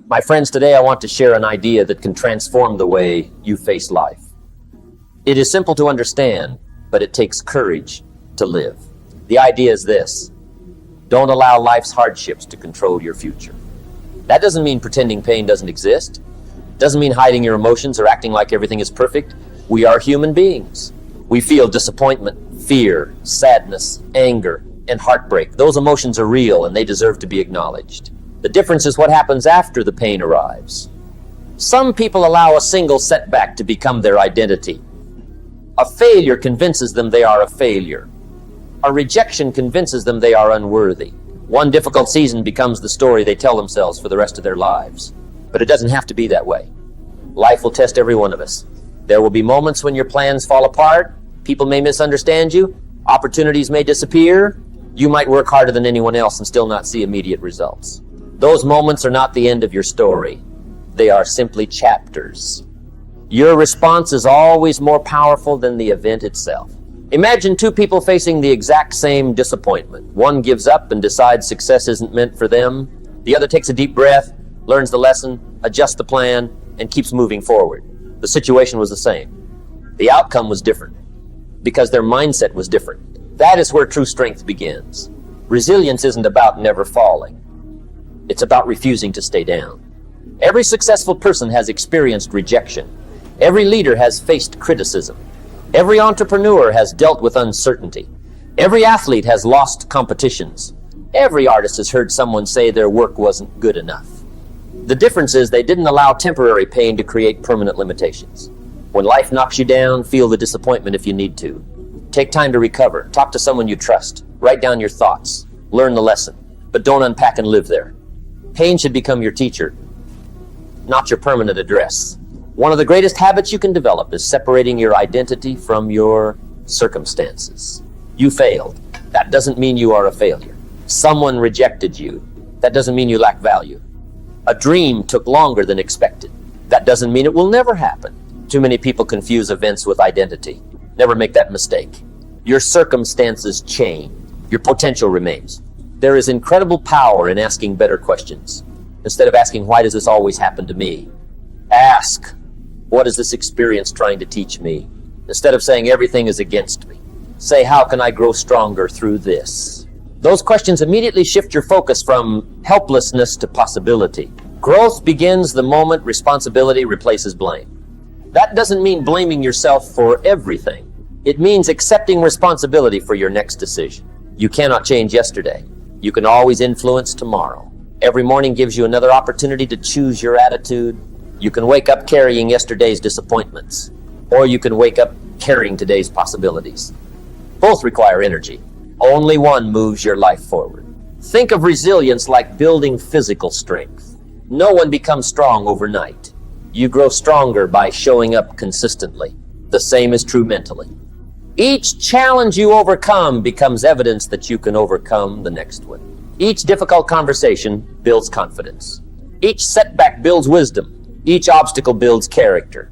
My friends, today I want to share an idea that can transform the way you face life. It is simple to understand, but it takes courage to live. The idea is this: don't allow life's hardships to control your future. That doesn't mean pretending pain doesn't exist. It doesn't mean hiding your emotions or acting like everything is perfect. We are human beings. We feel disappointment, fear, sadness, anger, and heartbreak. Those emotions are real and they deserve to be acknowledged. The difference is what happens after the pain arrives. Some people allow a single setback to become their identity. A failure convinces them they are a failure. A rejection convinces them they are unworthy. One difficult season becomes the story they tell themselves for the rest of their lives. But it doesn't have to be that way. Life will test every one of us. There will be moments when your plans fall apart, people may misunderstand you, opportunities may disappear, you might work harder than anyone else and still not see immediate results. Those moments are not the end of your story. They are simply chapters. Your response is always more powerful than the event itself. Imagine two people facing the exact same disappointment. One gives up and decides success isn't meant for them. The other takes a deep breath, learns the lesson, adjusts the plan, and keeps moving forward. The situation was the same. The outcome was different because their mindset was different. That is where true strength begins. Resilience isn't about never falling. It's about refusing to stay down. Every successful person has experienced rejection. Every leader has faced criticism. Every entrepreneur has dealt with uncertainty. Every athlete has lost competitions. Every artist has heard someone say their work wasn't good enough. The difference is they didn't allow temporary pain to create permanent limitations. When life knocks you down, feel the disappointment if you need to. Take time to recover. Talk to someone you trust. Write down your thoughts. Learn the lesson. But don't unpack and live there. Pain should become your teacher, not your permanent address. One of the greatest habits you can develop is separating your identity from your circumstances. You failed. That doesn't mean you are a failure. Someone rejected you. That doesn't mean you lack value. A dream took longer than expected. That doesn't mean it will never happen. Too many people confuse events with identity. Never make that mistake. Your circumstances change. Your potential remains. There is incredible power in asking better questions. Instead of asking, why does this always happen to me? Ask, what is this experience trying to teach me? Instead of saying everything is against me, say, how can I grow stronger through this? Those questions immediately shift your focus from helplessness to possibility. Growth begins the moment responsibility replaces blame. That doesn't mean blaming yourself for everything. It means accepting responsibility for your next decision. You cannot change yesterday. You can always influence tomorrow. Every morning gives you another opportunity to choose your attitude. You can wake up carrying yesterday's disappointments, or you can wake up carrying today's possibilities. Both require energy. Only one moves your life forward. Think of resilience like building physical strength. No one becomes strong overnight. You grow stronger by showing up consistently. The same is true mentally. Each challenge you overcome becomes evidence that you can overcome the next one. Each difficult conversation builds confidence. Each setback builds wisdom. Each obstacle builds character.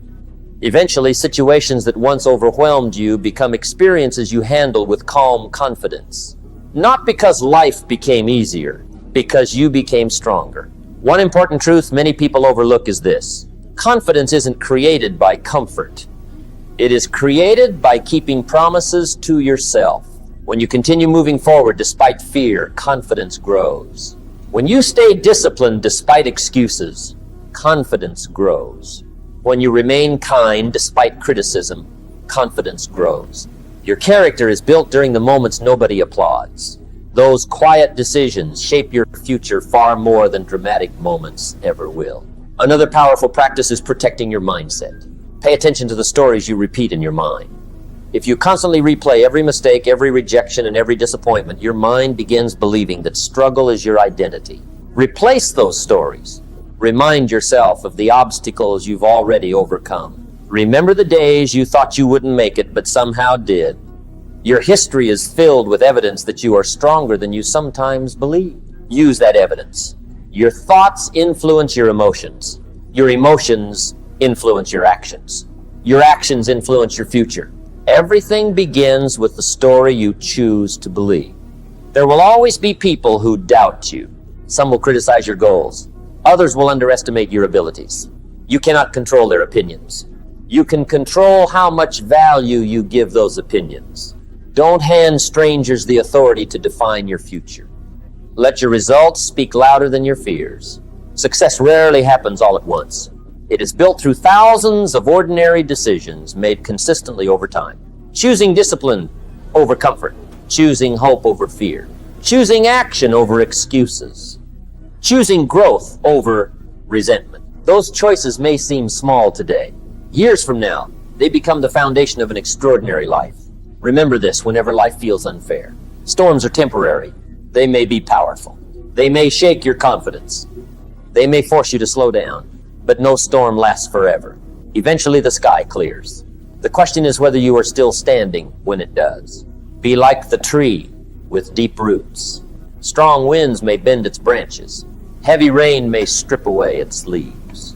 Eventually, situations that once overwhelmed you become experiences you handle with calm confidence. Not because life became easier, because you became stronger. One important truth many people overlook is this: confidence isn't created by comfort. It is created by keeping promises to yourself. When you continue moving forward despite fear, confidence grows. When you stay disciplined despite excuses, confidence grows. When you remain kind despite criticism, confidence grows. Your character is built during the moments nobody applauds. Those quiet decisions shape your future far more than dramatic moments ever will. Another powerful practice is protecting your mindset. Pay attention to the stories you repeat in your mind. If you constantly replay every mistake, every rejection, and every disappointment, your mind begins believing that struggle is your identity. Replace those stories. Remind yourself of the obstacles you've already overcome. Remember the days you thought you wouldn't make it, but somehow did. Your history is filled with evidence that you are stronger than you sometimes believe. Use that evidence. Your thoughts influence your emotions. Your emotions influence your actions. Your actions influence your future. Everything begins with the story you choose to believe. There will always be people who doubt you. Some will criticize your goals. Others will underestimate your abilities. You cannot control their opinions. You can control how much value you give those opinions. Don't hand strangers the authority to define your future. Let your results speak louder than your fears. Success rarely happens all at once. It is built through thousands of ordinary decisions made consistently over time. Choosing discipline over comfort. Choosing hope over fear. Choosing action over excuses. Choosing growth over resentment. Those choices may seem small today. Years from now, they become the foundation of an extraordinary life. Remember this whenever life feels unfair. Storms are temporary. They may be powerful. They may shake your confidence. They may force you to slow down. But no storm lasts forever. Eventually the sky clears. The question is whether you are still standing when it does. Be like the tree with deep roots. Strong winds may bend its branches. Heavy rain may strip away its leaves.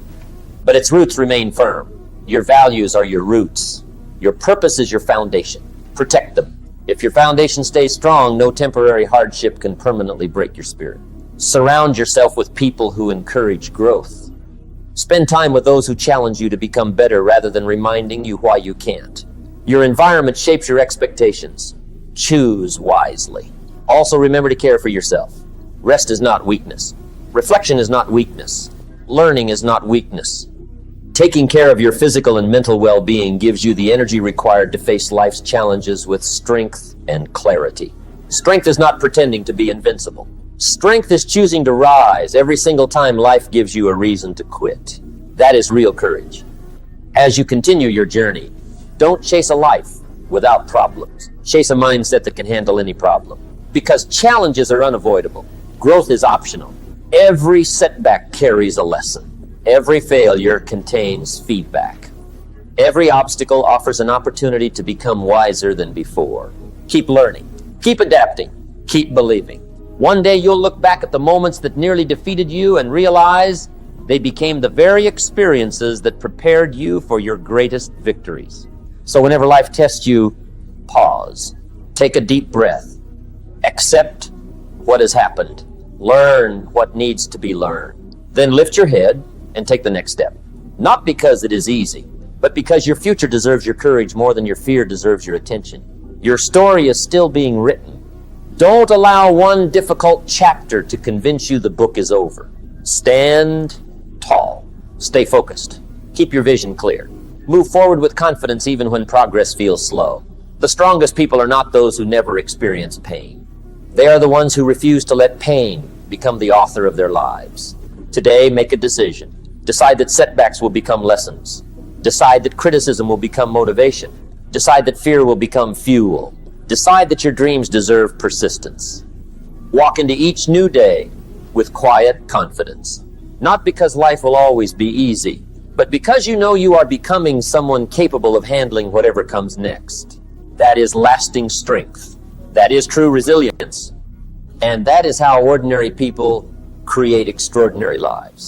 But its roots remain firm. Your values are your roots. Your purpose is your foundation. Protect them. If your foundation stays strong, no temporary hardship can permanently break your spirit. Surround yourself with people who encourage growth. Spend time with those who challenge you to become better rather than reminding you why you can't. Your environment shapes your expectations. Choose wisely. Also remember to care for yourself. Rest is not weakness. Reflection is not weakness. Learning is not weakness. Taking care of your physical and mental well-being gives you the energy required to face life's challenges with strength and clarity. Strength is not pretending to be invincible. Strength is choosing to rise every single time life gives you a reason to quit. That is real courage. As you continue your journey, don't chase a life without problems. Chase a mindset that can handle any problem. Because challenges are unavoidable. Growth is optional. Every setback carries a lesson. Every failure contains feedback. Every obstacle offers an opportunity to become wiser than before. Keep learning. Keep adapting. Keep believing. One day you'll look back at the moments that nearly defeated you and realize they became the very experiences that prepared you for your greatest victories. So whenever life tests you, pause. Take a deep breath. Accept what has happened. Learn what needs to be learned. Then lift your head and take the next step. Not because it is easy, but because your future deserves your courage more than your fear deserves your attention. Your story is still being written. Don't allow one difficult chapter to convince you the book is over. Stand tall. Stay focused. Keep your vision clear. Move forward with confidence even when progress feels slow. The strongest people are not those who never experience pain. They are the ones who refuse to let pain become the author of their lives. Today, make a decision. Decide that setbacks will become lessons. Decide that criticism will become motivation. Decide that fear will become fuel. Decide that your dreams deserve persistence. Walk into each new day with quiet confidence. Not because life will always be easy, but because you know you are becoming someone capable of handling whatever comes next. That is lasting strength. That is true resilience. And that is how ordinary people create extraordinary lives.